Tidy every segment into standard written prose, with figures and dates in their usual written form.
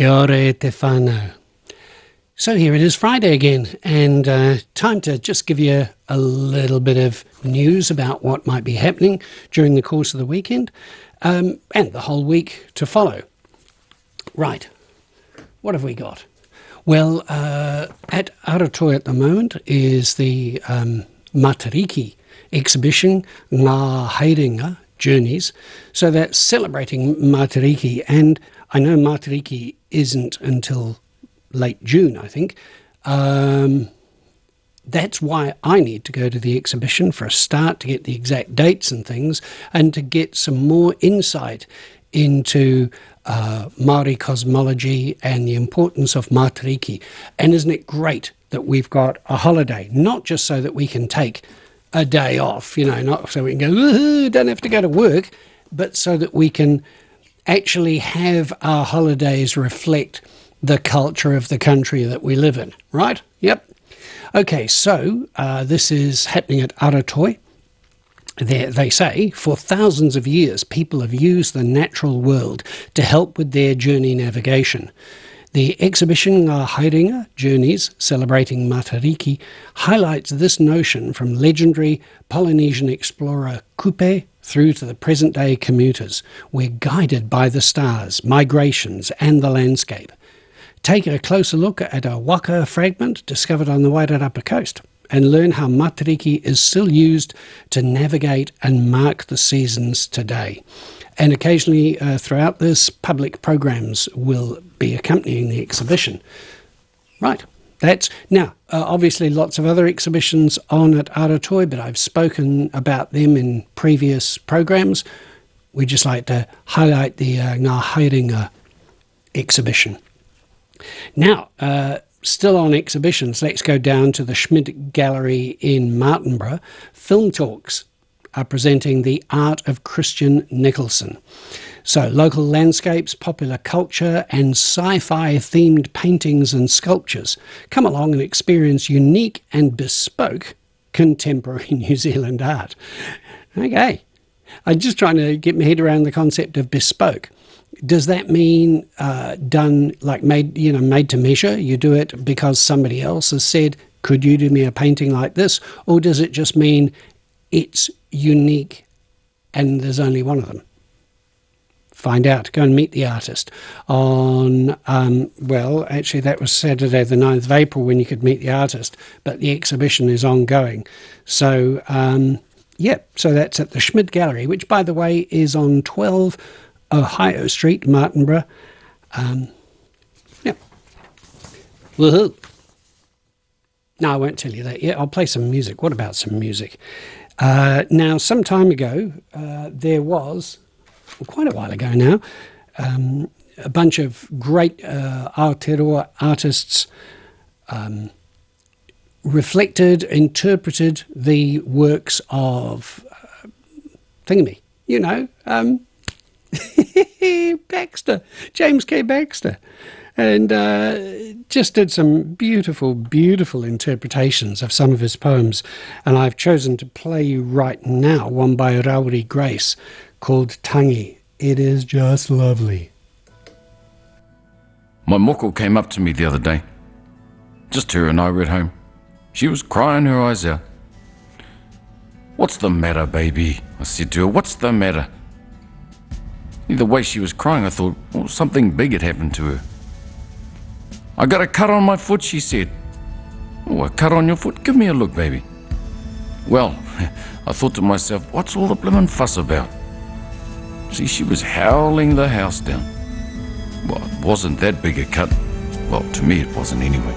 Kia ora te whānau. So here it is Friday again, and time to just give you a little bit of news about what might be happening during the course of the weekend and the whole week to follow. Right, what have we got? Well, at Aratoi at the moment is the Matariki exhibition, Ngā Haerenga Journeys. So that's celebrating Matariki, and I know Matariki isn't until late June, I think. That's why I need to go to the exhibition for a start, to get the exact dates and things, and to get some more insight into Māori cosmology and the importance of Matariki. And isn't it great that we've got a holiday, not just so that we can take a day off, not so we can go, woohoo, don't have to go to work, but so that we can actually have our holidays reflect the culture of the country that we live in, right? Yep. Okay, so this is happening at Aratoi. They say, for thousands of years, people have used the natural world to help with their journey navigation. The exhibition Ngā Haerenga Journeys, celebrating Matariki, highlights this notion from legendary Polynesian explorer Kupe through to the present-day commuters. We're guided by the stars, migrations, and the landscape. Take a closer look at a waka fragment discovered on the Wairarapa coast and learn how Matariki is still used to navigate and mark the seasons today. And occasionally throughout this, public programs will be accompanying the exhibition. Right, that's now obviously lots of other exhibitions on at Aratoi, but I've spoken about them in previous programs. We just like to highlight the Ngā Haerenga exhibition. Now, still on exhibitions, let's go down to the Schmidt Gallery in Martinborough. Film Talks are presenting The Art of Christian Nicholson. So local landscapes, popular culture and sci-fi themed paintings and sculptures. Come along and experience unique and bespoke contemporary New Zealand art. Okay, I'm just trying to get my head around the concept of bespoke. Does that mean done like made to measure? You do it because somebody else has said, could you do me a painting like this? Or does it just mean it's unique and there's only one of them? Find out. Go and meet the artist on, actually that was Saturday the 9th of April when you could meet the artist, but the exhibition is ongoing. So, so that's at the Schmidt Gallery, which by the way is on 12 Ohio Street, Martinborough. Woohoo! No, I won't tell you that yet. I'll play some music. What about some music? Now, some time ago, there was, quite a while ago now, a bunch of great Aotearoa artists interpreted the works of Baxter, James K. Baxter, and just did some beautiful, beautiful interpretations of some of his poems. And I've chosen to play you right now one by Rauri Grace called Tangi. It is just lovely. My moko came up to me the other day. Just her and I were at home. She was crying her eyes out. "What's the matter, baby?" I said to her. "What's the matter?" The way she was crying, I thought, something big had happened to her. "I got a cut on my foot," she said. "Oh, a cut on your foot? Give me a look, baby." Well, I thought to myself, what's all the blimmin' fuss about? See, she was howling the house down. Well, it wasn't that big a cut. Well, to me it wasn't anyway.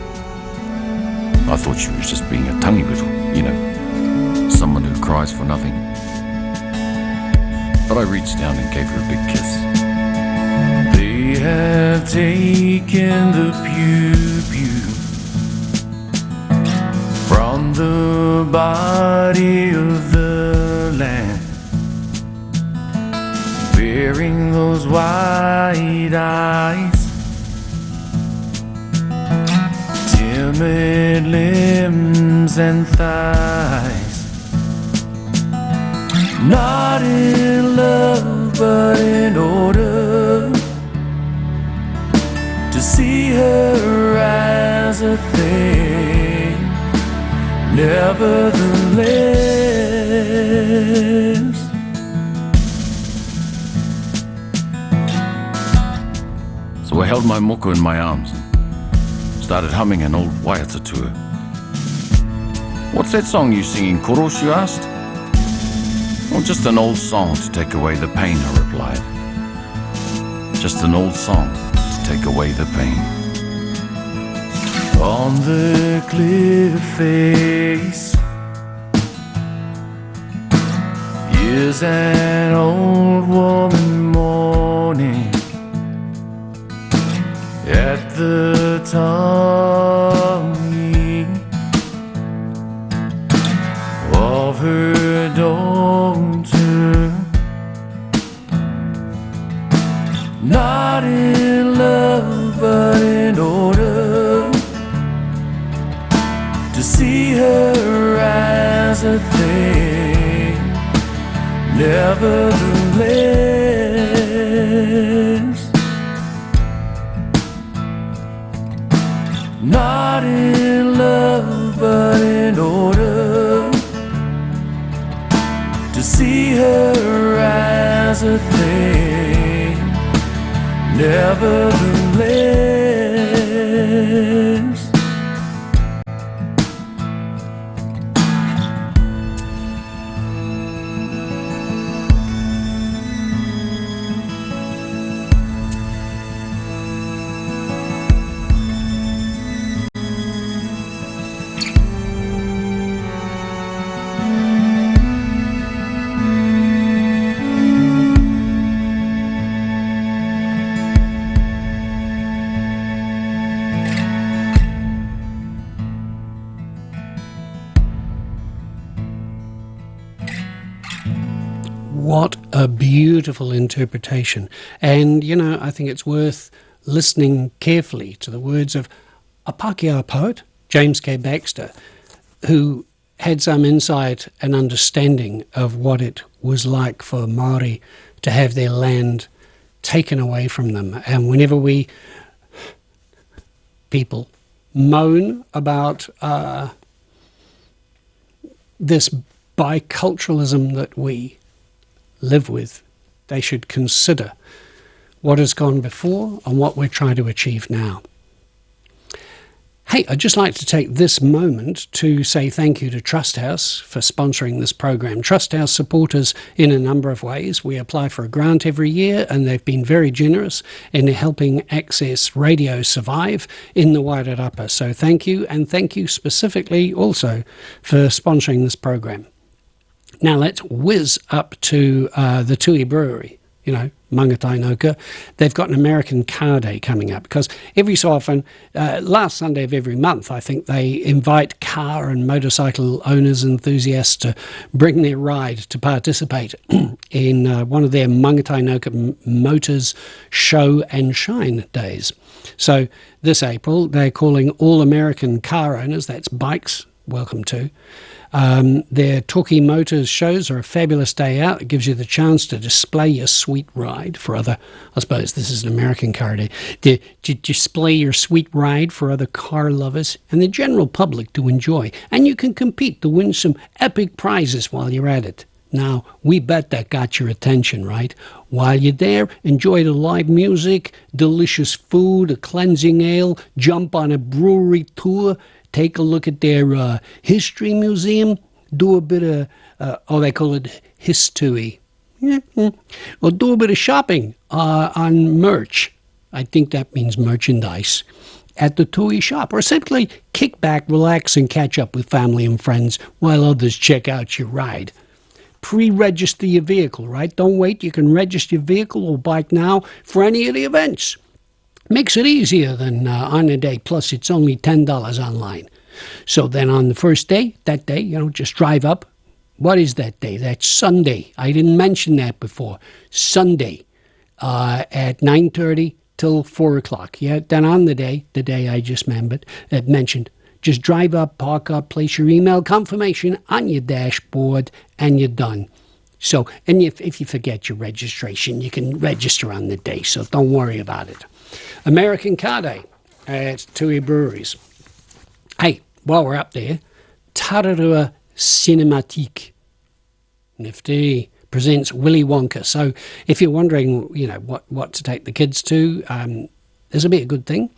I thought she was just being a tonguey little, someone who cries for nothing. But I reached down and gave her a big kiss. They have taken the pew-pew from the body of the Lamb, bearing those wide eyes, timid limbs and thighs. Not in love, but in order to Nevertheless, so I held my moko in my arms and started humming an old Waiata to her. What's that song you singing, Koro, she asked. Well, just an old song to take away the pain, I replied. Just an old song to take away the pain. On the cliff face is an old woman mourning at the tummy of her daughter. Not in love, but in order to see her as a thing. Nevertheless, not in love, but in order to see her as a thing. Nevertheless, What a beautiful interpretation. And, you know, I think it's worth listening carefully to the words of a Pākehā poet, James K. Baxter, who had some insight and understanding of what it was like for Māori to have their land taken away from them. And whenever people moan about this biculturalism that we live with, they should consider what has gone before and what we're trying to achieve now. Hey, I'd just like to take this moment to say thank you to Trust House for sponsoring this program. Trust House support us in a number of ways. We apply for a grant every year, and they've been very generous in helping Access Radio survive in the Wairarapa. So thank you, and thank you specifically also for sponsoring this program. Now let's whiz up to the Tui Brewery, you know, Mangatainoka. They've got an American Car Day coming up because every so often, last Sunday of every month, I think they invite car and motorcycle owners and enthusiasts to bring their ride to participate in one of their Mangatainoka Motors Show and Shine days. So this April, they're calling all American car owners, that's bikes, welcome to. Their Talkie Motors shows are a fabulous day out. It gives you the chance to display your sweet ride for other, I suppose this is an American car day, to display your sweet ride for other car lovers and the general public to enjoy. And you can compete to win some epic prizes while you're at it. Now, we bet that got your attention, right? While you're there, enjoy the live music, delicious food, a cleansing ale, jump on a brewery tour, take a look at their history museum, do a bit of, they call it Histui. Or do a bit of shopping on merch. I think that means merchandise at the Tui shop. Or simply kick back, relax, and catch up with family and friends while others check out your ride. Pre-register your vehicle, right? Don't wait. You can register your vehicle or bike now for any of the events. Makes it easier than on a day. Plus, it's only $10 online. So then on the first day, that day, you know, just drive up. What is that day? That's Sunday. I didn't mention that before. Sunday at 9:30 till 4 o'clock. Yeah, then on the day I just mentioned, just drive up, park up, place your email confirmation on your dashboard, and you're done. So, and if you forget your registration, you can register on the day, so don't worry about it. American Car Day at Tui Breweries. Hey, while we're up there, Tararua Cinématique. Nifty. Presents Willy Wonka. So if you're wondering, what to take the kids to, this will be a good thing.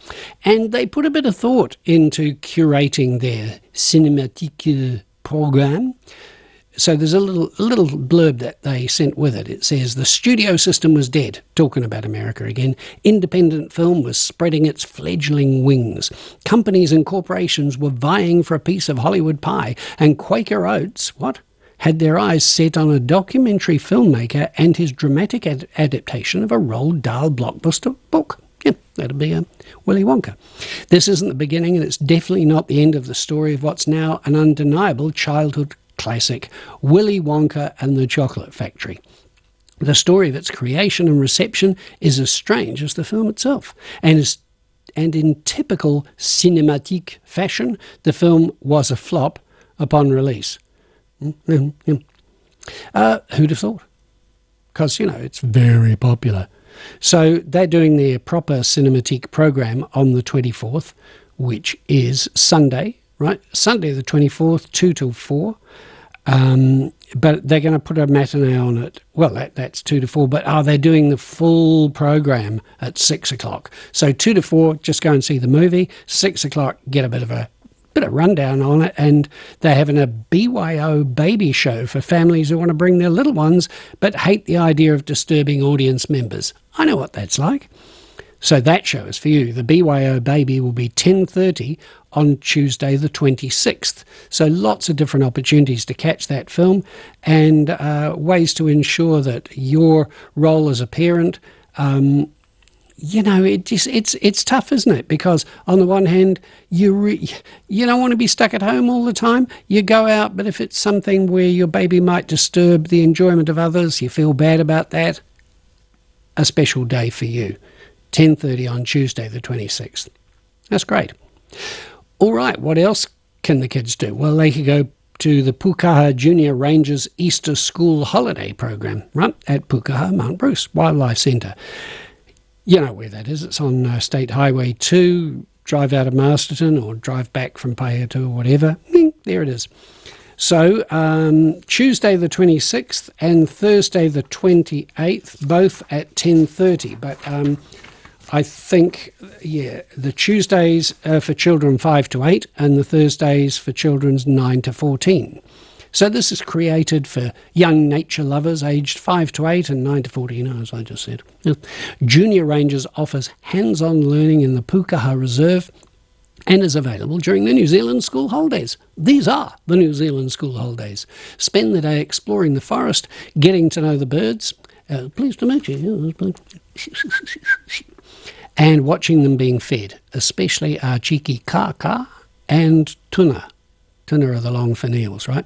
And they put a bit of thought into curating their cinématique program. So there's a little blurb that they sent with it. It says, the studio system was dead. Talking about America again. Independent film was spreading its fledgling wings. Companies and corporations were vying for a piece of Hollywood pie. And Quaker Oats, had their eyes set on a documentary filmmaker and his dramatic adaptation of a Roald Dahl blockbuster book. Yeah, that'd be Willy Wonka. This isn't the beginning, and it's definitely not the end of the story of what's now an undeniable childhood classic, Willy Wonka and the Chocolate Factory. The story of its creation and reception is as strange as the film itself, and in typical cinematique fashion, the film was a flop upon release. Who'd have thought? Because, it's very popular. So they're doing their proper cinematique program on the 24th, which is Sunday, right? Sunday the 24th, 2 till 4. But they're going to put a matinee on it. Well, that's 2 to 4, but they're doing the full program at 6 o'clock. So 2 to 4, just go and see the movie. 6 o'clock, get a bit of rundown on it, and they're having a BYO baby show for families who want to bring their little ones but hate the idea of disturbing audience members. I know what that's like. So that show is for you. The BYO baby will be 10:30 on Tuesday the 26th. So lots of different opportunities to catch that film and ways to ensure that your role as a parent it's tough, isn't it? Because on the one hand, you don't want to be stuck at home all the time. You go out, but if it's something where your baby might disturb the enjoyment of others, you feel bad about that. A special day for you. 10:30 on Tuesday the 26th. That's great. All right, what else can the kids do? Well, they could go to the Pukaha Junior Rangers Easter School Holiday Program, right, at Pukaha Mount Bruce Wildlife Centre. You know where that is. It's on State Highway 2. Drive out of Masterton or drive back from Paeatu or whatever. There it is. So Tuesday the 26th and Thursday the 28th, both at 10:30. But I think, the Tuesdays are for children 5 to 8 and the Thursdays for children 9 to 14. So this is created for young nature lovers aged 5 to 8 and 9 to 14, as I just said. Junior Rangers offers hands-on learning in the Pukaha Reserve and is available during the New Zealand school holidays. These are the New Zealand school holidays. Spend the day exploring the forest, getting to know the birds. Pleased to meet you. And watching them being fed, especially our cheeky kaka and tuna. Tuna are the long finneels, right?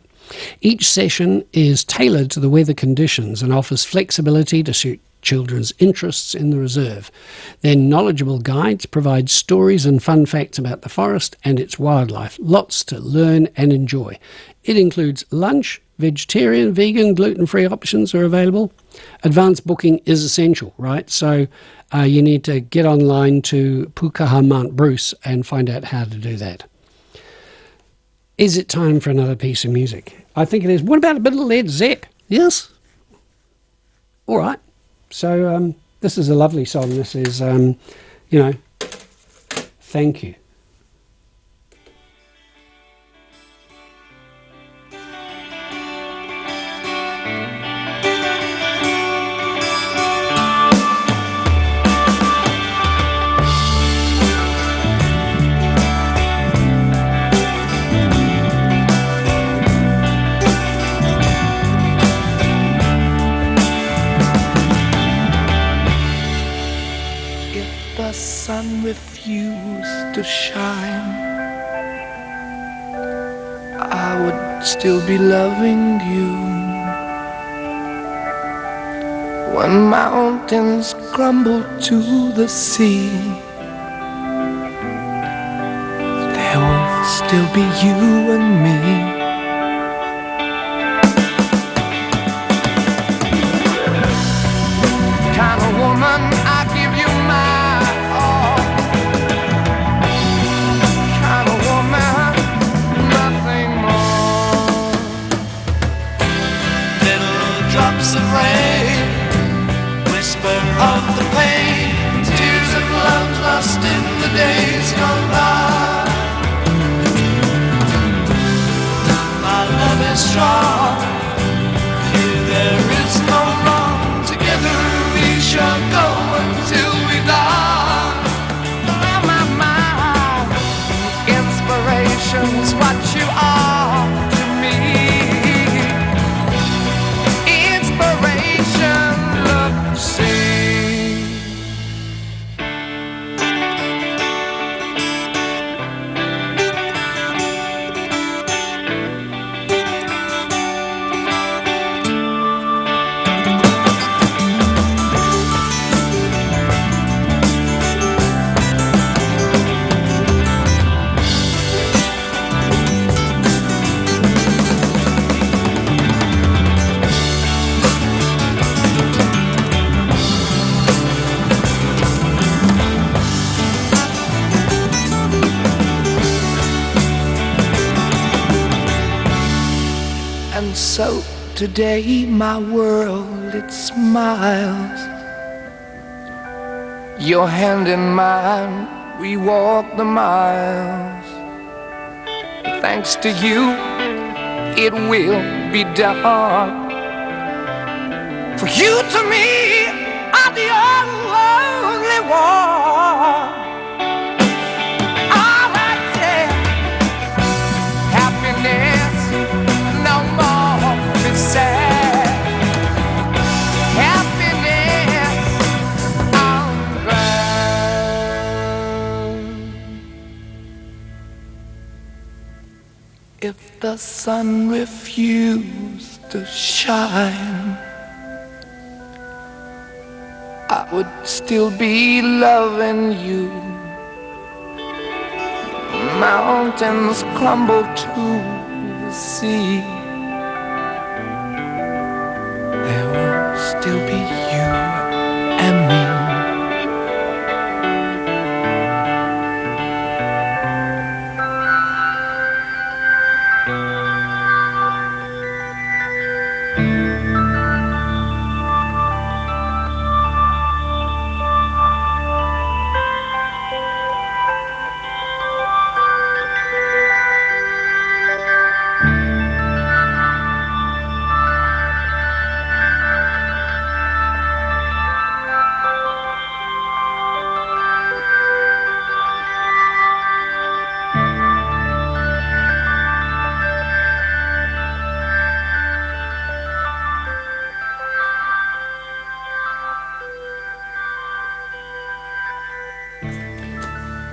Each session is tailored to the weather conditions and offers flexibility to suit children's interests in the reserve. Their knowledgeable guides provide stories and fun facts about the forest and its wildlife. Lots to learn and enjoy. It includes lunch, vegetarian, vegan, gluten-free options are available. Advanced booking is essential, right? So you need to get online to Pukaha Mount Bruce and find out how to do that. Is it time for another piece of music? I think it is. What about a bit of Led Zepp? Yes? All right. So this is a lovely song. This is, Thank You. The sun refused to shine, I would still be loving you. When mountains crumble to the sea, there will still be you and me. Kind of woman, I give you my kind of woman, nothing more. lost in the days gone by. My love is strong, here there is no wrong. Together we shall go until we die. My, inspiration's what you are to me. Inspiration, love, sing. And so today my world, it smiles. Your hand in mine, we walk the miles. Thanks to you, it will be done. For you to me are the only one. All I say, happiness, no more be sad. Happiness, I'm glad. If the sun refused to shine, I would still be loving you. Mountains crumble to the sea, there will still be you and me.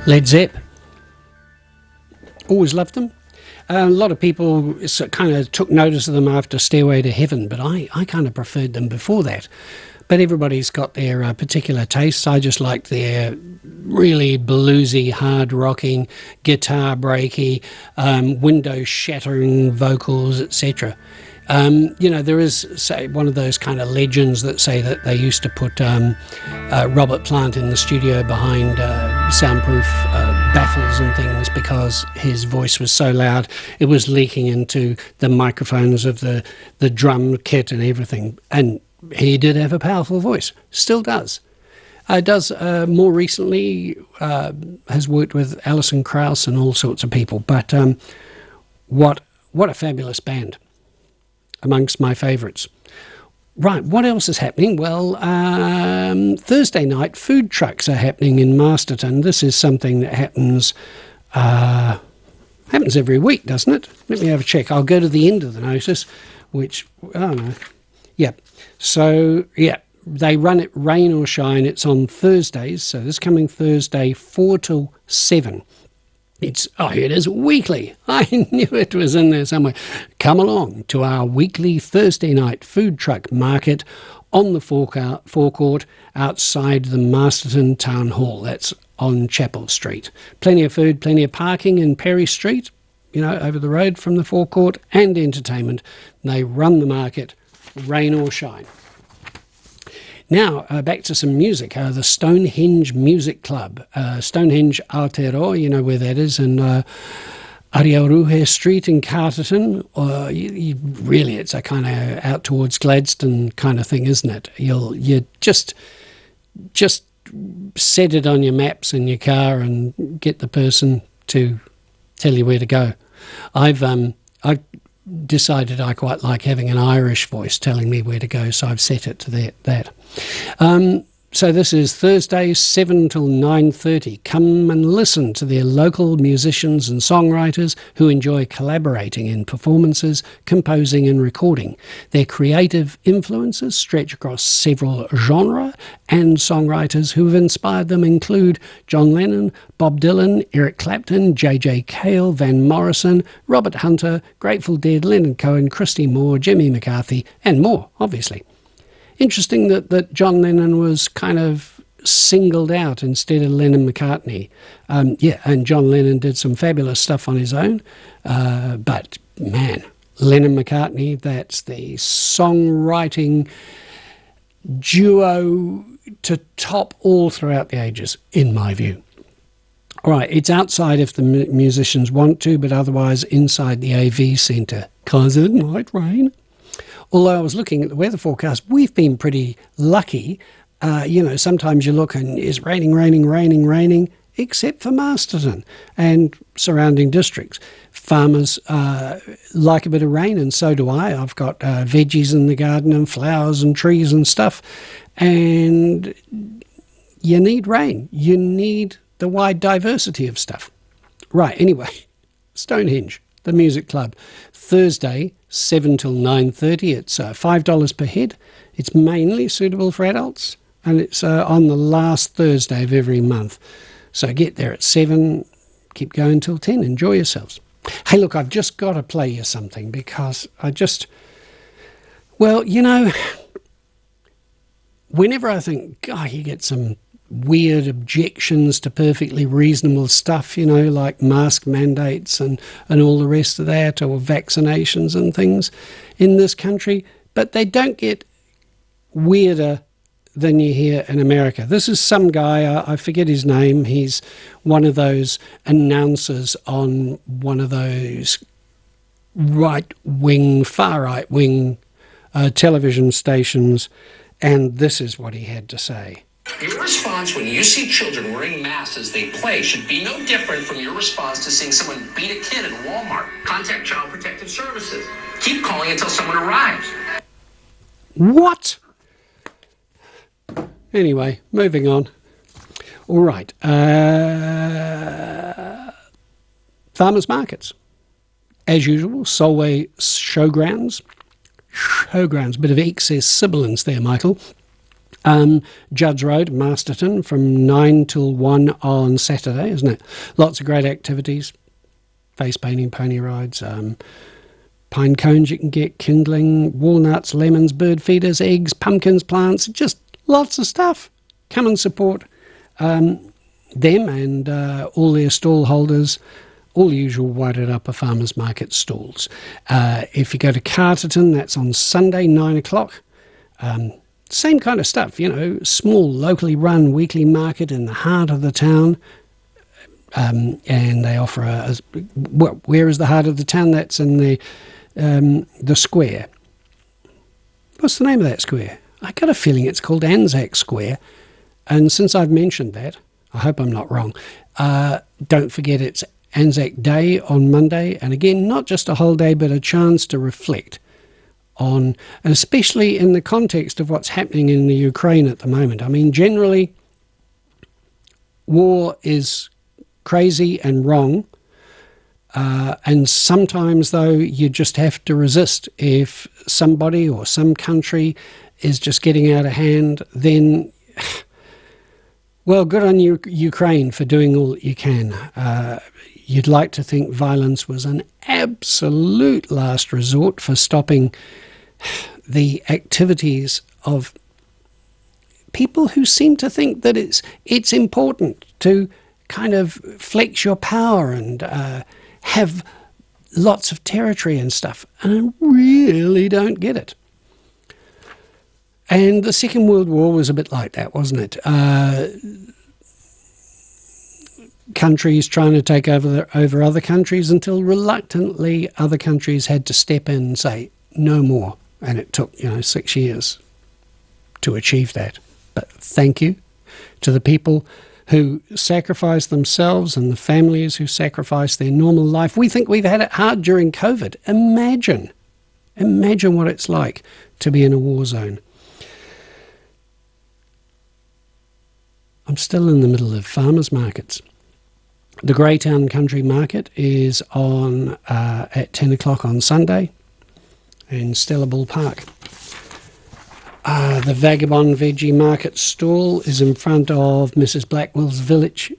Led Zepp. Always loved them. A lot of people kind of took notice of them after Stairway to Heaven, but I kind of preferred them before that. But everybody's got their particular tastes. I just liked their really bluesy, hard-rocking, guitar-breaky, window-shattering vocals, etc. You know, there is, say, one of those kind of legends that say that they used to put Robert Plant in the studio behind soundproof baffles and things because his voice was so loud it was leaking into the microphones of the drum kit and everything. And he did have a powerful voice, still does. Does more recently, has worked with Alison Krauss and all sorts of people. But what a fabulous band. Amongst my favourites. Right, what else is happening? Well, Thursday night food trucks are happening in Masterton. This is something that happens every week, doesn't it? Let me have a check. I'll go to the end of the notice, which, oh no. Yeah, so, yeah, they run it rain or shine. It's on Thursdays, so this coming Thursday, 4 till 7. Here it is, weekly. I knew it was in there somewhere. Come along to our weekly Thursday night food truck market on the forecourt outside the Masterton Town Hall. That's on Chapel Street. Plenty of food, plenty of parking in Perry Street, you know, over the road from the forecourt, and entertainment. They run the market, rain or shine. Now, back to some music. The Stonehenge Music Club. Stonehenge Aotearoa, you know where that is, and Ariaruhe Street in Carterton. Really, it's a kind of out towards Gladstone kind of thing, isn't it? You just set it on your maps in your car and get the person to tell you where to go. I've decided I quite like having an Irish voice telling me where to go, so I've set it to that. So this is Thursday, 7 till 9:30. Come and listen to their local musicians and songwriters who enjoy collaborating in performances, composing and recording. Their creative influences stretch across several genres, and songwriters who have inspired them include John Lennon, Bob Dylan, Eric Clapton, J.J. Cale, Van Morrison, Robert Hunter, Grateful Dead, Leonard Cohen, Christy Moore, Jimmy McCarthy, and more, obviously. Interesting that John Lennon was kind of singled out instead of Lennon-McCartney. And John Lennon did some fabulous stuff on his own. But, man, Lennon-McCartney, that's the songwriting duo to top all throughout the ages, in my view. All right, it's outside if the musicians want to, but otherwise inside the AV centre, because it might rain. Although I was looking at the weather forecast, we've been pretty lucky. Sometimes you look and it's raining, except for Masterton and surrounding districts. Farmers like a bit of rain, and so do I. I've got veggies in the garden and flowers and trees and stuff. And you need rain. You need the wide diversity of stuff. Right, anyway, Stonehenge, the music club. Thursday, 7 till 9:30. It's $5 per head. It's mainly suitable for adults, and it's on the last Thursday of every month. So get there at 7, keep going till 10. Enjoy yourselves. Hey, look, I've just got to play you something because whenever I think, God, you get some weird objections to perfectly reasonable stuff, like mask mandates and all the rest of that, or vaccinations and things in this country, but they don't get weirder than you hear in America. This is some guy, I forget his name, he's one of those announcers on one of those far right-wing television stations, and this is what he had to say. Your response when you see children wearing masks as they play should be no different from your response to seeing someone beat a kid at Walmart. Contact Child Protective Services. Keep calling until someone arrives. What? Anyway, moving on. All right. Farmers markets. As usual, Solway Showgrounds. Bit of excess sibilance there, Michael. Judds Road, Masterton, from 9 till 1 on Saturday, isn't it? Lots of great activities. Face painting, pony rides, pine cones you can get, kindling, walnuts, lemons, bird feeders, eggs, pumpkins, plants, just lots of stuff. Come and support them and all their stall holders, all the usual Wairarapa Farmers Market stalls. If you go to Carterton, that's on Sunday, 9 o'clock. Same kind of stuff, small, locally run weekly market in the heart of the town. And they offer where is the heart of the town? That's in the square. What's the name of that square? I got a feeling it's called Anzac Square. And since I've mentioned that, I hope I'm not wrong, don't forget it's Anzac Day on Monday. And again, not just a holiday, but a chance to reflect on, and especially in the context of what's happening in the Ukraine at the moment. I mean, generally, war is crazy and wrong, and sometimes, though, you just have to resist. If somebody or some country is just getting out of hand, then, well, good on you, Ukraine, for doing all that you can. You'd like to think violence was an absolute last resort for stopping the activities of people who seem to think that it's important to kind of flex your power and have lots of territory and stuff. And I really don't get it. And the Second World War was a bit like that, wasn't it? Countries trying to take over other countries until reluctantly other countries had to step in and say, no more. And it took, 6 years to achieve that. But thank you. to the people who sacrifice themselves and the families who sacrifice their normal life. We think we've had it hard during COVID. Imagine what it's like to be in a war zone. I'm still in the middle of farmers markets. The Greytown Country Market is on at 10 o'clock on Sunday in Stella Bull Park. The Vagabond Veggie Market stall is in front of Mrs. Blackwell's Village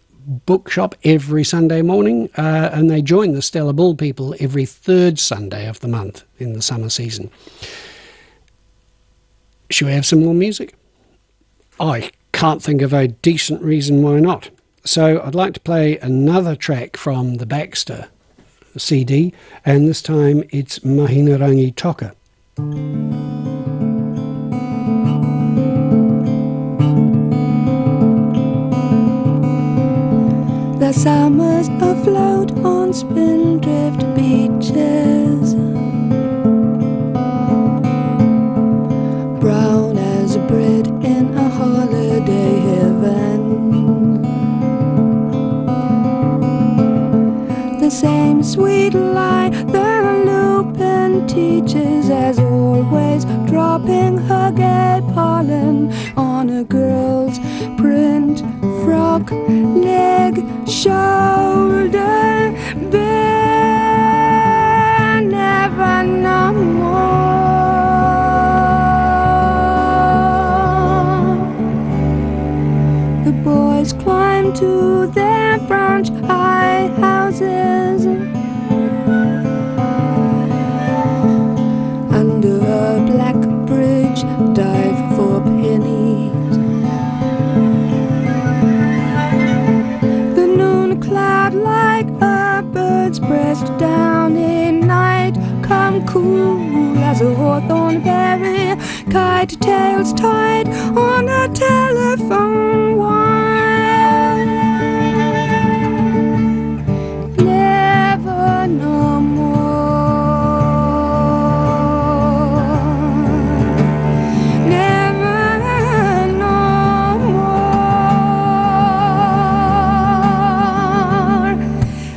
Bookshop every Sunday morning, and they join the Stella Bull people every third Sunday of the month in the summer season. Should we have some more music? I can't think of a decent reason why not. So I'd like to play another track from the Baxter CD, and this time it's Mahinarangi Toka. The summers afloat on spindrift beaches, brown as bread in a holiday heaven. The same sweet lie the lupin teaches, as always, dropping her gay pollen on a girl's print frock, leg, shoulder, bare, never no more. The boys climb to their branch high houses, under a black bridge dive for pennies. The noon cloud like a bird's breast down in night come cool as a hawthorn berry, kite tails tied on a telephone wire. Never no more. Never no more.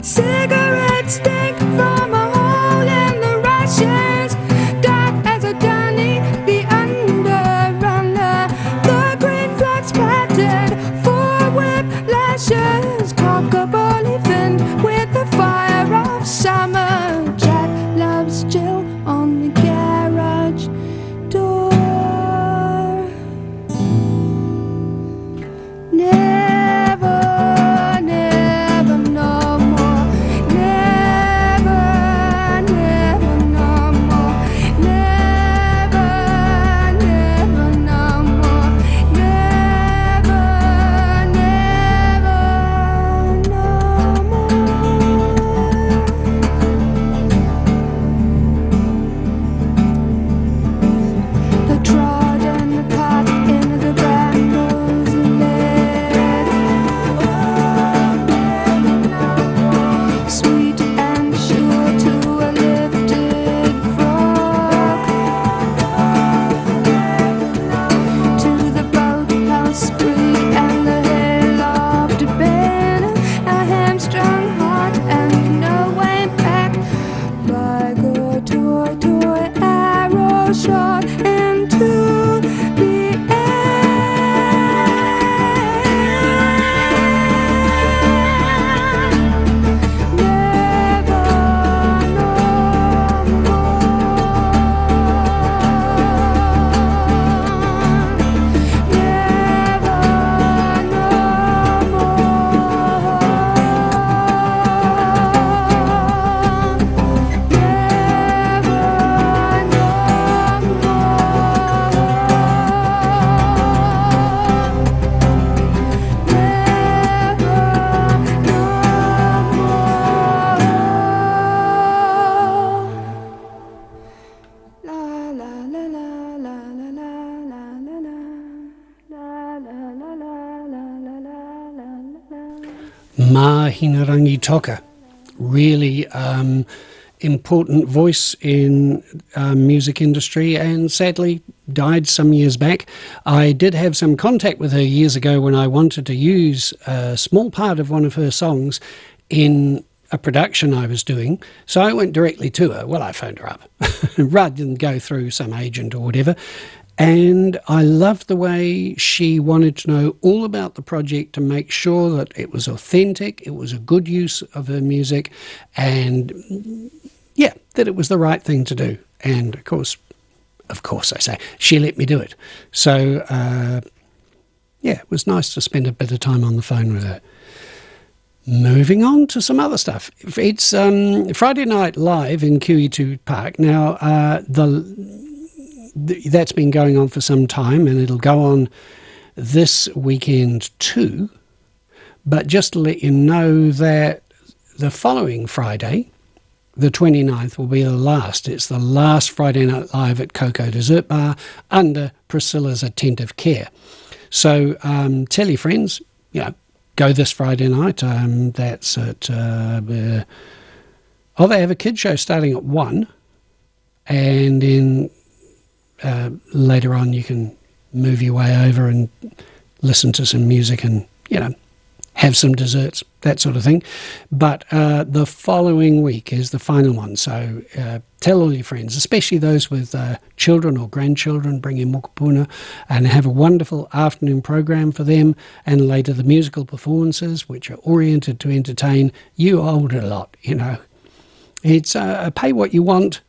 Cigarettes stink from a hole in the rations, dark as a dunny, the underrunner, the green flags planted for whiplashes, cock-a-bally finned with the fire of summer. Jack loves Jill on the garage door. Never, never no more. Never, never no more. Never, never no more. Never, never no more. The trodden path in the brambles led, sweet and sure to a lifted frog, to the boathouse spree and the hayloft bed, a hamstrung heart and no way back. Like a toy arrow shot into the air. Never no more. Never no Mahinarangi Toka, really important voice in music industry, and sadly died some years back. I did have some contact with her years ago when I wanted to use a small part of one of her songs in a production I was doing. So I went directly to her. Well, I phoned her up rather than go through some agent or whatever. And I loved the way she wanted to know all about the project to make sure that it was authentic, it was a good use of her music, and yeah, that it was the right thing to do. And of course I say, she let me do it. So yeah, it was nice to spend a bit of time on the phone with her. Moving on to some other stuff. It's Friday Night Live in QE2 Park. Now, that's been going on for some time, and it'll go on this weekend too. But just to let you know that the following Friday, the 29th, will be the last. It's the last Friday Night Live at Cocoa Dessert Bar under Priscilla's attentive care. So tell your friends, go this Friday night. That's at... they have a kids show starting at 1, and then later on you can move your way over and listen to some music and, have some desserts, that sort of thing. But the following week is the final one. So tell all your friends, especially those with children or grandchildren, bring in mokopuna and have a wonderful afternoon program for them. And later the musical performances, which are oriented to entertain you older lot, It's pay what you want.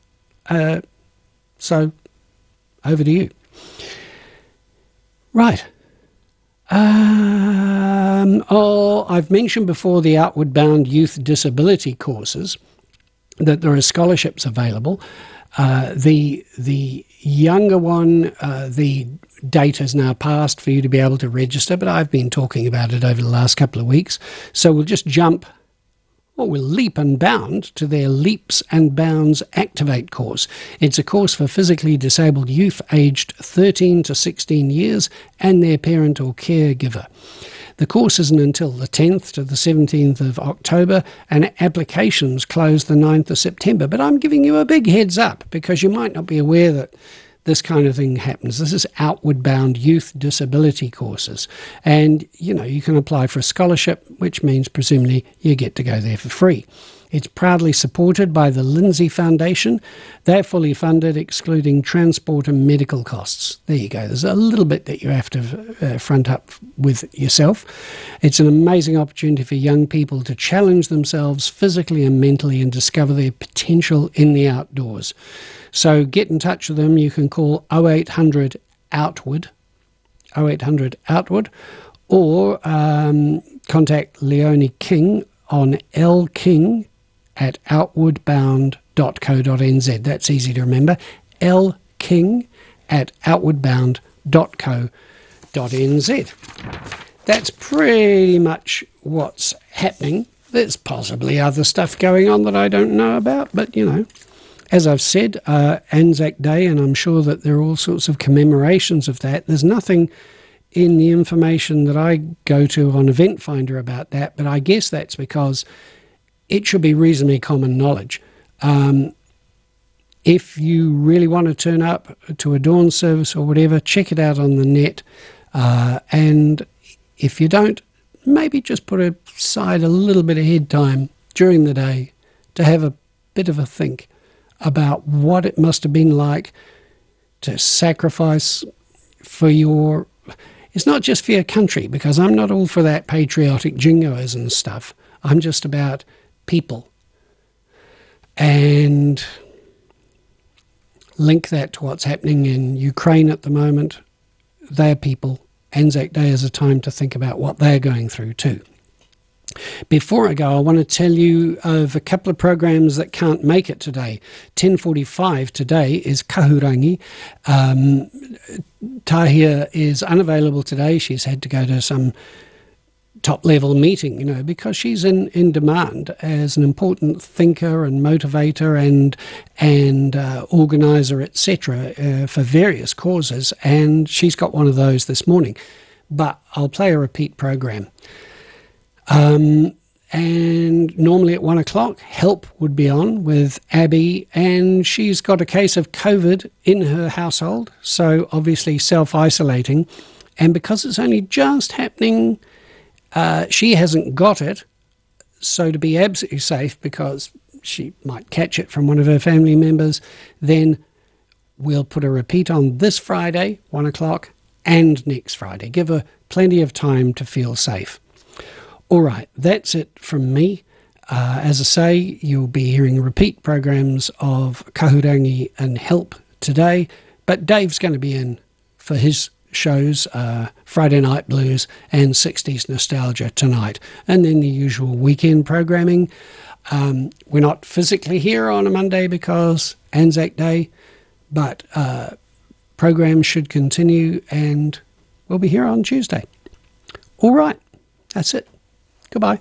So over to you. Right. I've mentioned before the Outward Bound Youth Disability courses, that there are scholarships available. The younger one, the date has now passed for you to be able to register, but I've been talking about it over the last couple of weeks. So we'll just we'll leap and bound to their Leaps and Bounds Activate course. It's a course for physically disabled youth aged 13 to 16 years and their parent or caregiver. The course isn't until the 10th to the 17th of October, and applications close the 9th of September. But I'm giving you a big heads up because you might not be aware that this kind of thing happens. This is Outward Bound Youth Disability courses. And, you can apply for a scholarship, which means presumably you get to go there for free. It's proudly supported by the Lindsay Foundation. They're fully funded, excluding transport and medical costs. There you go. There's a little bit that you have to front up with yourself. It's an amazing opportunity for young people to challenge themselves physically and mentally and discover their potential in the outdoors. So get in touch with them. You can call 0800 Outward, 0800 Outward, or contact Leonie King on lking@outwardbound.co.nz. That's easy to remember. lking@outwardbound.co.nz. That's pretty much what's happening. There's possibly other stuff going on that I don't know about, but as I've said, Anzac Day, and I'm sure that there are all sorts of commemorations of that. There's nothing in the information that I go to on Event Finder about that, but I guess that's because it should be reasonably common knowledge. If you really want to turn up to a dawn service or whatever, check it out on the net. And if you don't, maybe just put aside a little bit of head time during the day to have a bit of a think about what it must have been like to sacrifice for it's not just for your country, because I'm not all for that patriotic jingoism stuff. I'm just about people. And link that to what's happening in Ukraine at the moment. They're people. Anzac Day is a time to think about what they're going through too. Before I go, I want to tell you of a couple of programs that can't make it today. 10:45 today is Kahurangi. Tahia is unavailable today. She's had to go to some top-level meeting, because she's in demand as an important thinker and motivator and organizer, etc., for various causes. And she's got one of those this morning. But I'll play a repeat program. And normally at 1 o'clock, Help would be on with Abby, and she's got a case of COVID in her household, so obviously self-isolating. And because it's only just happening, she hasn't got it, so to be absolutely safe, because she might catch it from one of her family members, then we'll put a repeat on this Friday, 1 o'clock, and next Friday. Give her plenty of time to feel safe. All right, that's it from me. As I say, you'll be hearing repeat programs of Kahurangi and Help today, but Dave's going to be in for his shows, Friday Night Blues and 60s Nostalgia tonight, and then the usual weekend programming. We're not physically here on a Monday because Anzac Day, but programs should continue, and we'll be here on Tuesday. All right, that's it. Goodbye.